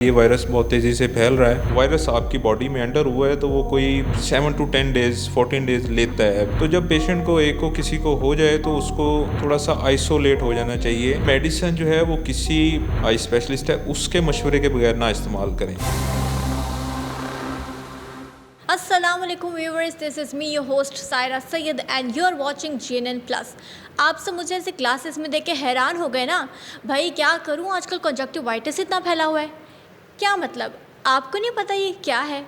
ये वायरस बहुत तेज़ी से फैल रहा है। वायरस आपकी बॉडी में एंटर हुआ है तो वो कोई 7 to 10 डेज़ 14 डेज़ लेता है। तो जब पेशेंट को किसी को हो जाए तो उसको थोड़ा सा आइसोलेट हो जाना चाहिए। मेडिसिन जो है वो किसी आई स्पेशलिस्ट है उसके मशवरे के बगैर ना इस्तेमाल करें। अस्सलाम वालेकुम viewers, this is me your host Saira Syed and you are watching GNN plus. आप सब मुझे ऐसे क्लासेस में देख के हैरान हो गए ना। भाई क्या करूं, आजकल कंजक्टिवाइटिस इतना फैला हुआ है। क्या मतलब, आपको नहीं पता ये क्या है?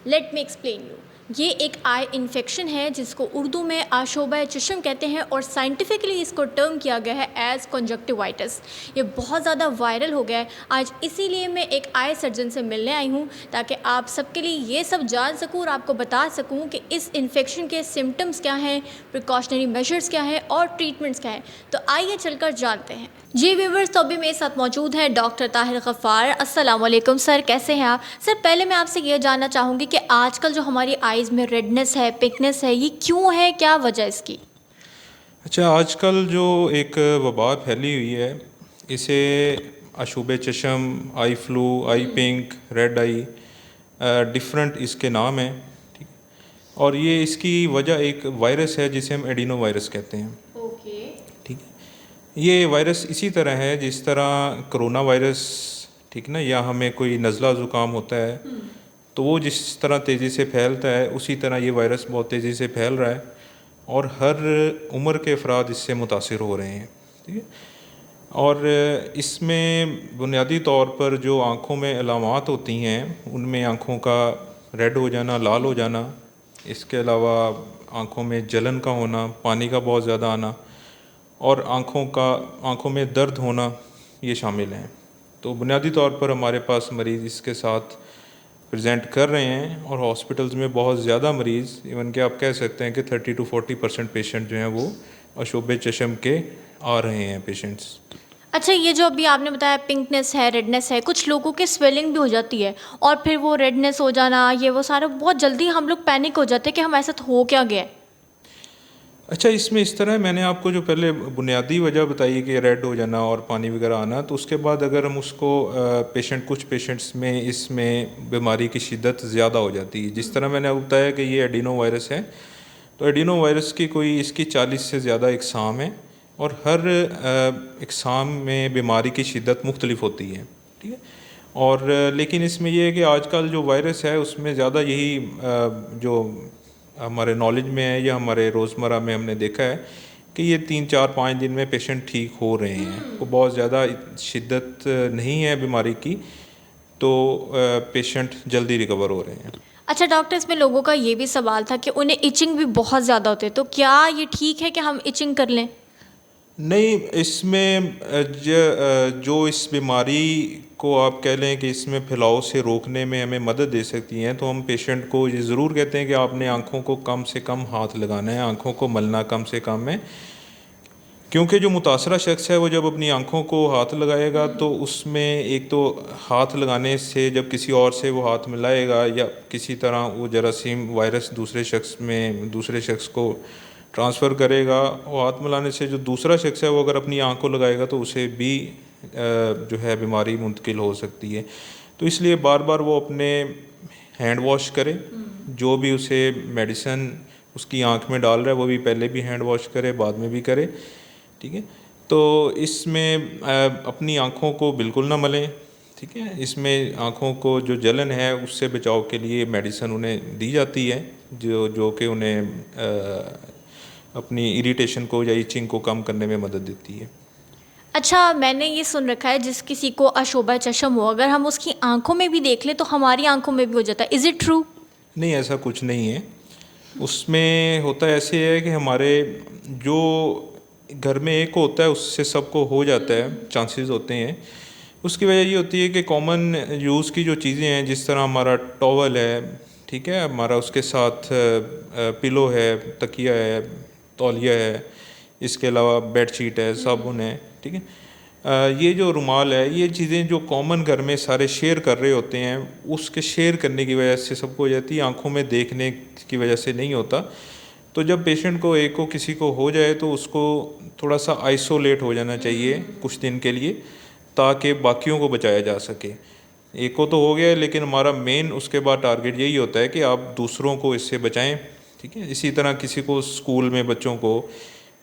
Let me explain you. ये एक आई इन्फेक्शन है जिसको उर्दू में आशोबा चश्म कहते हैं और साइंटिफिकली इसको टर्म किया गया है एज कंजक्टिवाइटिस। ये बहुत ज़्यादा वायरल हो गया है। आज इसीलिए मैं एक आई सर्जन से मिलने आई हूँ ताकि आप सबके लिए ये सब जान सकूँ और आपको बता सकूँ कि इस इन्फेक्शन के सिम्टम्स क्या हैं, प्रिकॉशनरी मेजर्स क्या हैं और ट्रीटमेंट्स क्या हैं। तो आइए चलकर जानते हैं। जी व्यूवर्स, तो अभी मेरे साथ मौजूद हैं डॉक्टर ताहिर गफ़ार। अस्सलाम वालेकुम सर, कैसे हैं आप? सर पहले मैं आपसे ये जानना चाहूँगी कि आजकल जो हमारी आइज़ में रेडनेस है, पिंकनेस है, ये क्यों है, क्या वजह इसकी? अच्छा, आजकल जो एक वबा फैली हुई है इसे अशूब चश्म, आई फ्लू, आई पिंक, रेड आई, डिफरेंट इसके नाम हैं। ठीक, और ये इसकी वजह एक वायरस है जिसे हम एडिनो वायरस कहते हैं। ओके। ठीक है, ये वायरस इसी तरह है जिस तरह कोरोना वायरस, ठीक ना, या हमें कोई नज़ला ज़ुकाम होता है तो वो जिस तरह तेज़ी से फैलता है उसी तरह ये वायरस बहुत तेज़ी से फैल रहा है और हर उम्र के अफराद इससे मुतासिर हो रहे हैं। ठीक है, और इसमें बुनियादी तौर पर जो आँखों में अलामात होती हैं उनमें आँखों का रेड हो जाना, लाल हो जाना, इसके अलावा आँखों में जलन का होना, पानी का बहुत ज़्यादा आना और आँखों में दर्द होना, ये शामिल हैं। तो बुनियादी तौर पर हमारे पास मरीज़ इसके साथ प्रेजेंट कर रहे हैं और हॉस्पिटल्स में बहुत ज़्यादा मरीज़, इवन कि आप कह सकते हैं कि 30 to 40% पेशेंट जो हैं वो अशूब चश्म के आ रहे हैं पेशेंट्स। अच्छा, ये जो अभी आपने बताया पिंकनेस है, रेडनेस है, कुछ लोगों के स्वेलिंग भी हो जाती है और फिर वो रेडनेस हो जाना, ये वो सारा बहुत जल्दी हम लोग पैनिक हो जाते हैं कि हम ऐसा तो हो क्या गया है। अच्छा, इसमें इस तरह मैंने आपको जो पहले बुनियादी वजह बताई कि रेड हो जाना और पानी वगैरह आना, तो उसके बाद अगर हम उसको कुछ पेशेंट्स में इसमें बीमारी की शिद्दत ज़्यादा हो जाती है। जिस तरह मैंने आपको बताया कि ये एडिनो वायरस है, तो एडिनो वायरस की कोई इसकी 40 से ज़्यादा इकसाम है और हर इकसाम में बीमारी की शिद्दत मुख्तलिफ होती है। ठीक है, और लेकिन इसमें यह है कि आजकल जो वायरस है उसमें ज़्यादा यही जो हमारे नॉलेज में है या हमारे रोज़मर्रा में हमने देखा है कि ये 3 4 5 दिन में पेशेंट ठीक हो रहे हैं। वो बहुत ज़्यादा शिद्दत नहीं है बीमारी की, तो पेशेंट जल्दी रिकवर हो रहे हैं। अच्छा डॉक्टर, इसमें लोगों का ये भी सवाल था कि उन्हें इचिंग भी बहुत ज़्यादा होती है, तो क्या ये ठीक है कि हम इचिंग कर लें? नहीं, इसमें जो इस बीमारी को आप कह लें कि इसमें फैलाव से रोकने में हमें मदद दे सकती हैं, तो हम पेशेंट को ये ज़रूर कहते हैं कि आपने आँखों को कम से कम हाथ लगाना है, आँखों को मलना कम से कम है। क्योंकि जो मुतासरा शख्स है वो जब अपनी आँखों को हाथ लगाएगा तो उसमें एक तो हाथ लगाने से जब किसी और से वो हाथ मिलाएगा या किसी तरह वो जरासीम वायरस दूसरे शख्स को ट्रांसफ़र करेगा, और हाथ मिलाने से जो दूसरा शख्स है वो अगर अपनी आँख को लगाएगा तो उसे भी जो है बीमारी मुंतकिल हो सकती है। तो इसलिए बार बार वो अपने हैंड वॉश करे, जो भी उसे मेडिसिन उसकी आँख में डाल रहा है वो भी पहले भी हैंड वॉश करे, बाद में भी करे। ठीक है, तो इसमें अपनी आँखों को बिल्कुल ना मलें। ठीक है, इसमें आँखों को जो जलन है उससे बचाव के लिए मेडिसिन उन्हें दी जाती है जो कि उन्हें अपनी इरिटेशन को या इचिंग को कम करने में मदद देती है। अच्छा, मैंने ये सुन रखा है जिस किसी को अशोभा चश्म हो, अगर हम उसकी आंखों में भी देख लें तो हमारी आंखों में भी हो जाता है। Is it true? नहीं, ऐसा कुछ नहीं है। उसमें होता ऐसे है कि हमारे जो घर में एक होता है उससे सबको हो जाता है, चांसेस होते हैं। उसकी वजह ये होती है कि कॉमन यूज़ की जो चीज़ें हैं, जिस तरह हमारा टॉवल है, ठीक है, हमारा उसके साथ पिलो है, तकिया है, तौलिया है, इसके अलावा बेडशीट है, साबुन है। ठीक है, ये जो रुमाल है, ये चीज़ें जो कॉमन घर में सारे शेयर कर रहे होते हैं, उसके शेयर करने की वजह से सबको हो जाती है, आँखों में देखने की वजह से नहीं होता। तो जब पेशेंट को किसी को हो जाए तो उसको थोड़ा सा आइसोलेट हो जाना चाहिए कुछ दिन के लिए, ताकि बाकियों को बचाया जा सके। एक को तो हो गया है, लेकिन हमारा मेन उसके बाद टारगेट यही होता है कि आप दूसरों को इससे बचाएं। ठीक है, इसी तरह किसी को स्कूल में बच्चों को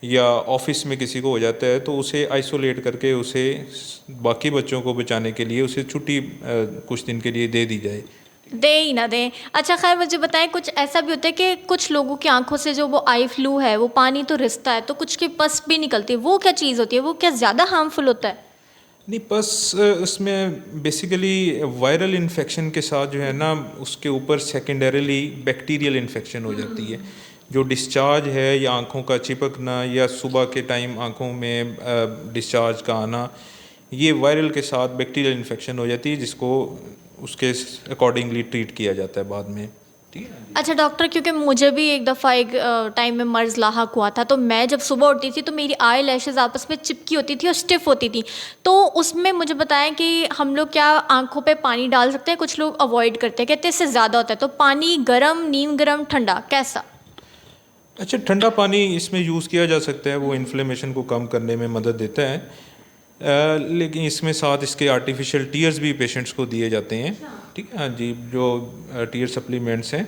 या ऑफिस में किसी को हो जाता है तो उसे आइसोलेट करके उसे बाकी बच्चों को बचाने के लिए उसे छुट्टी कुछ दिन के लिए दे दी जाए। दे ही ना दें। अच्छा खैर मुझे बताएं, कुछ ऐसा भी होता है कि कुछ लोगों की आंखों से जो वो आई फ्लू है वो पानी तो रिसता है, तो कुछ की पस भी निकलती है, वो क्या चीज़ होती है, वो क्या ज़्यादा हार्मफुल होता है? नहीं, बस उसमें बेसिकली वायरल इन्फेक्शन के साथ जो है ना उसके ऊपर सेकेंडरीली बैक्टीरियल इन्फेक्शन हो जाती है। जो डिस्चार्ज है या आँखों का चिपकना या सुबह के टाइम आँखों में डिस्चार्ज का आना, ये वायरल के साथ बैक्टीरियल इन्फेक्शन हो जाती है, जिसको उसके अकॉर्डिंगली ट्रीट किया जाता है बाद में। ठीक है। अच्छा डॉक्टर, क्योंकि मुझे भी एक दफ़ा एक टाइम में मर्ज़ लाहक हुआ था, तो मैं जब सुबह उठती थी तो मेरी आई लैशेज़ आपस में चिपकी होती थी और स्टिफ होती थी। तो उसमें मुझे बताएं कि हम लोग क्या आंखों पे पानी डाल सकते हैं? कुछ लोग अवॉइड करते हैं, कहते हैं इससे ज़्यादा होता है, तो पानी गर्म, नीम गर्म, ठंडा, कैसा? अच्छा, ठंडा पानी इसमें यूज़ किया जा सकता है, वो इन्फ्लेमेशन को कम करने में मदद देता है। लेकिन इसमें साथ इसके आर्टिफिशियल टीयर्स भी पेशेंट्स को दिए जाते हैं। ठीक है, हाँ जी, जो टीयर सप्लीमेंट्स हैं,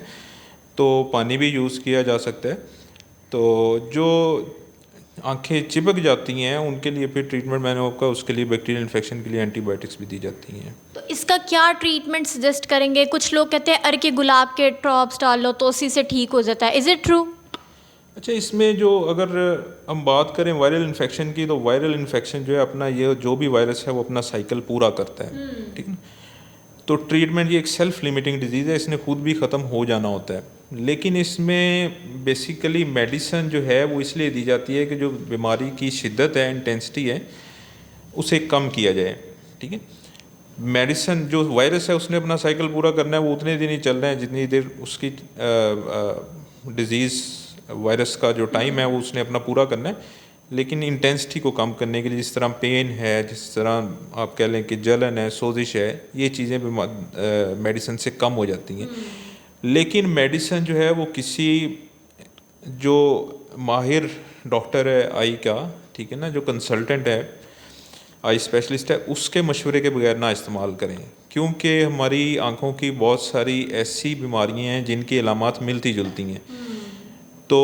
तो पानी भी यूज़ किया जा सकता है। तो जो आंखें चिपक जाती हैं उनके लिए फिर ट्रीटमेंट मैंने आपका उसके लिए बैक्टीरियल इन्फेक्शन के लिए एंटीबायोटिक्स भी दी जाती हैं। तो इसका क्या ट्रीटमेंट सजेस्ट करेंगे? कुछ लोग कहते हैं अरे के गुलाब के ड्रॉप्स डाल लो तो उसी से ठीक हो जाता है, इज़ इट ट्रू? अच्छा, इसमें जो अगर हम बात करें वायरल इन्फेक्शन की, तो वायरल इन्फेक्शन जो है अपना ये जो भी वायरस है वो अपना साइकिल पूरा करता है। ठीक है, तो ट्रीटमेंट ये एक सेल्फ लिमिटिंग डिजीज़ है, इसने खुद भी ख़त्म हो जाना होता है। लेकिन इसमें बेसिकली मेडिसिन जो है वो इसलिए दी जाती है कि जो बीमारी की शिद्दत है, इंटेंसिटी है, उसे कम किया जाए। ठीक है, मेडिसिन जो वायरस है उसने अपना साइकिल पूरा करना है, वो उतने दिन ही चल रहे हैं जितनी देर उसकी डिज़ीज़ वायरस का जो टाइम है वो उसने अपना पूरा करना है। लेकिन इंटेंसिटी को कम करने के लिए, जिस तरह पेन है, जिस तरह आप कह लें कि जलन है, सोजिश है, ये चीज़ें मेडिसिन से कम हो जाती हैं। लेकिन मेडिसिन जो है वो किसी जो माहिर डॉक्टर है आई का, ठीक है ना, जो कंसल्टेंट है, आई स्पेशलिस्ट है, उसके मशवरे के बगैर ना इस्तेमाल करें, क्योंकि हमारी आँखों की बहुत सारी ऐसी बीमारियाँ हैं जिनकी अलामात मिलती जुलती हैं, तो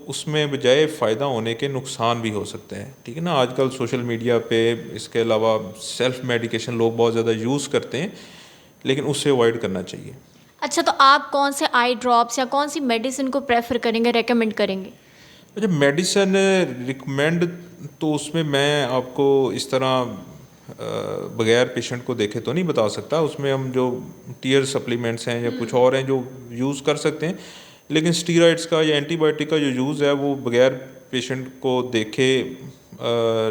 उसमें बजाय फ़ायदा होने के नुकसान भी हो सकते हैं। ठीक है ना, आजकल सोशल मीडिया पे इसके अलावा सेल्फ मेडिकेशन लोग बहुत ज़्यादा यूज़ करते हैं, लेकिन उससे अवॉइड करना चाहिए। अच्छा, तो आप कौन से आई ड्रॉप्स या कौन सी मेडिसिन को प्रेफर करेंगे, रेकमेंड करेंगे? अच्छा, मेडिसिन रिकमेंड तो उसमें मैं आपको इस तरह बगैर पेशेंट को देखे तो नहीं बता सकता। उसमें हम जो टीयर सप्लीमेंट्स हैं या कुछ और हैं जो यूज़ कर सकते हैं, लेकिन स्टीरॉइड्स का या एंटीबायोटिक का जो यूज़ है वो बगैर पेशेंट को देखे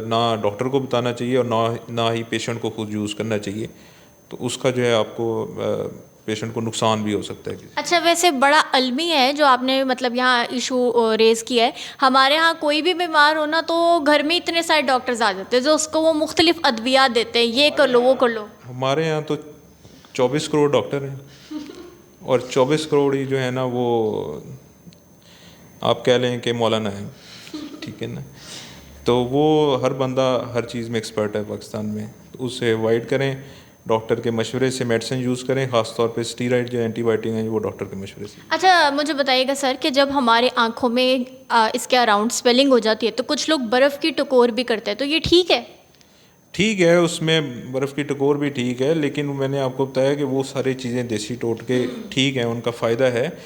ना डॉक्टर को बताना चाहिए और ना ही पेशेंट को खुद यूज़ करना चाहिए। तो उसका जो है आपको पेशेंट को नुकसान भी हो सकता है। अच्छा, वैसे बड़ा अलमी है जो आपने मतलब यहाँ इशू रेज़ किया है। हमारे यहाँ कोई भी बीमार हो ना तो घर में इतने सारे डॉक्टर्स आ जाते हैं जो उसको वो मुख्तलिफ अद्वियात देते हैं, ये कर लो वो कर लो। हमारे यहाँ तो 24 करोड़ डॉक्टर हैं और 24 करोड़ ही जो है ना वो आप कह लें कि मौलाना है। ठीक है ना, तो वो हर बंदा हर चीज़ में एक्सपर्ट है पाकिस्तान में, तो उससे अवॉइड करें, डॉक्टर के मशवरे से मेडिसिन यूज़ करें, ख़ास तौर पे स्टीरॉइड जो एंटीबायोटिक हैं वो डॉक्टर के मशवरे से। अच्छा मुझे बताइएगा सर कि जब हमारे आँखों में इसके अराउंड स्वेलिंग हो जाती है तो कुछ लोग बर्फ़ की टकोर भी करते हैं, तो ये ठीक है? ठीक है, उसमें बर्फ़ की टकोर भी ठीक है, लेकिन मैंने आपको बताया कि वो सारी चीज़ें देसी टोटके ठीक हैं, उनका फ़ायदा है,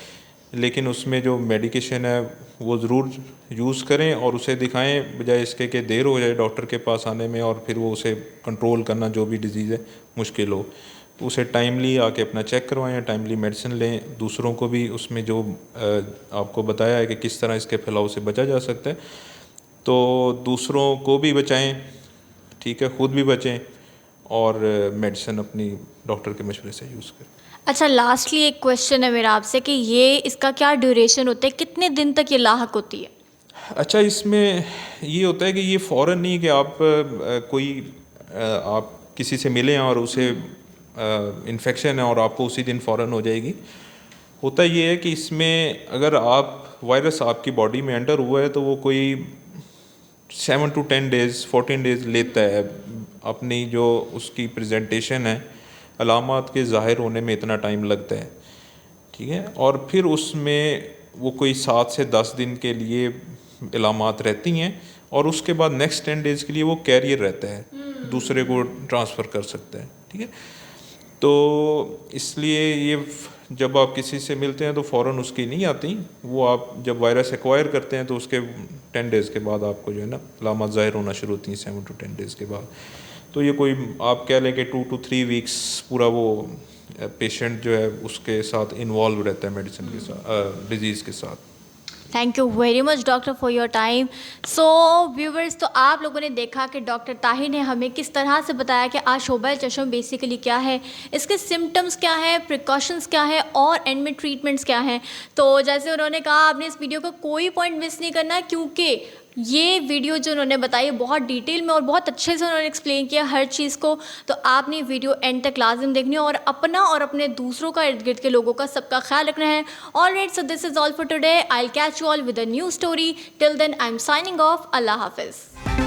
लेकिन उसमें जो मेडिकेशन है वो ज़रूर यूज़ करें और उसे दिखाएं, बजाय इसके कि देर हो जाए डॉक्टर के पास आने में और फिर वो उसे कंट्रोल करना जो भी डिज़ीज़ है मुश्किल हो, तो उसे टाइमली आके अपना चेक करवाएं, टाइमली मेडिसिन लें। दूसरों को भी उसमें जो आपको बताया है कि किस तरह इसके फैलाव से बचा जा सकता है, तो दूसरों को भी बचाएं, ठीक है, ख़ुद भी बचें और मेडिसिन अपनी डॉक्टर के मशवरे से यूज़ करें। अच्छा लास्टली एक क्वेश्चन है मेरा आपसे कि ये इसका क्या ड्यूरेशन होता है, कितने दिन तक ये लाहक होती है? अच्छा, इसमें ये होता है कि ये फ़ौरन नहीं कि आप आप किसी से मिलें और उसे इन्फेक्शन है और आपको उसी दिन फ़ौरन हो जाएगी। होता ये है कि इसमें अगर आप वायरस आपकी बॉडी में एंटर हुआ है तो वो कोई 7 to 10 डेज़ 14 डेज़ लेता है अपनी जो उसकी प्रेजेंटेशन है अलामात के ज़ाहिर होने में इतना टाइम लगता है, ठीक है। और फिर उसमें वो कोई 7 से 10 दिन के लिए अलामात रहती हैं और उसके बाद नेक्स्ट 10 डेज़ के लिए वो कैरियर रहता है, दूसरे को ट्रांसफ़र कर सकता है, ठीक है। तो इसलिए ये जब आप किसी से मिलते हैं तो फ़ौरन उसकी नहीं आती, वो आप जब वायरस एक्वायर करते हैं तो उसके 10 डेज़ के बाद आपको जो है ना अलामत ज़ाहिर होना शुरू होती हैं, 7 to 10 डेज़ के बाद। तो ये कोई आप कह लें कि 2 to 3 वीक्स पूरा वो पेशेंट जो है उसके साथ इन्वॉल्व रहता है मेडिसिन के साथ, डिजीज़ के साथ। Thank you very much doctor for your time. So viewers, तो आप लोगों ने देखा कि डॉक्टर ताहिर ने हमें किस तरह से बताया कि आशोबा चश्म बेसिकली क्या है, इसके सिम्टम्स क्या है, प्रिकॉशंस क्या है और एंड में ट्रीटमेंट्स क्या हैं। तो जैसे उन्होंने कहा आपने इस वीडियो का कोई पॉइंट मिस नहीं करना, क्योंकि ये वीडियो जो उन्होंने बताई बहुत डिटेल में और बहुत अच्छे से उन्होंने एक्सप्लेन किया हर चीज़ को। तो आपने वीडियो एंड तक लाजिम देखनी है और अपना और अपने दूसरों का इर्द गिर्द के लोगों का सबका ख्याल रखना है। Alright, so this is all for today. I will catch you all with a new story. Till then I am signing off. अल्लाह हाफिज़।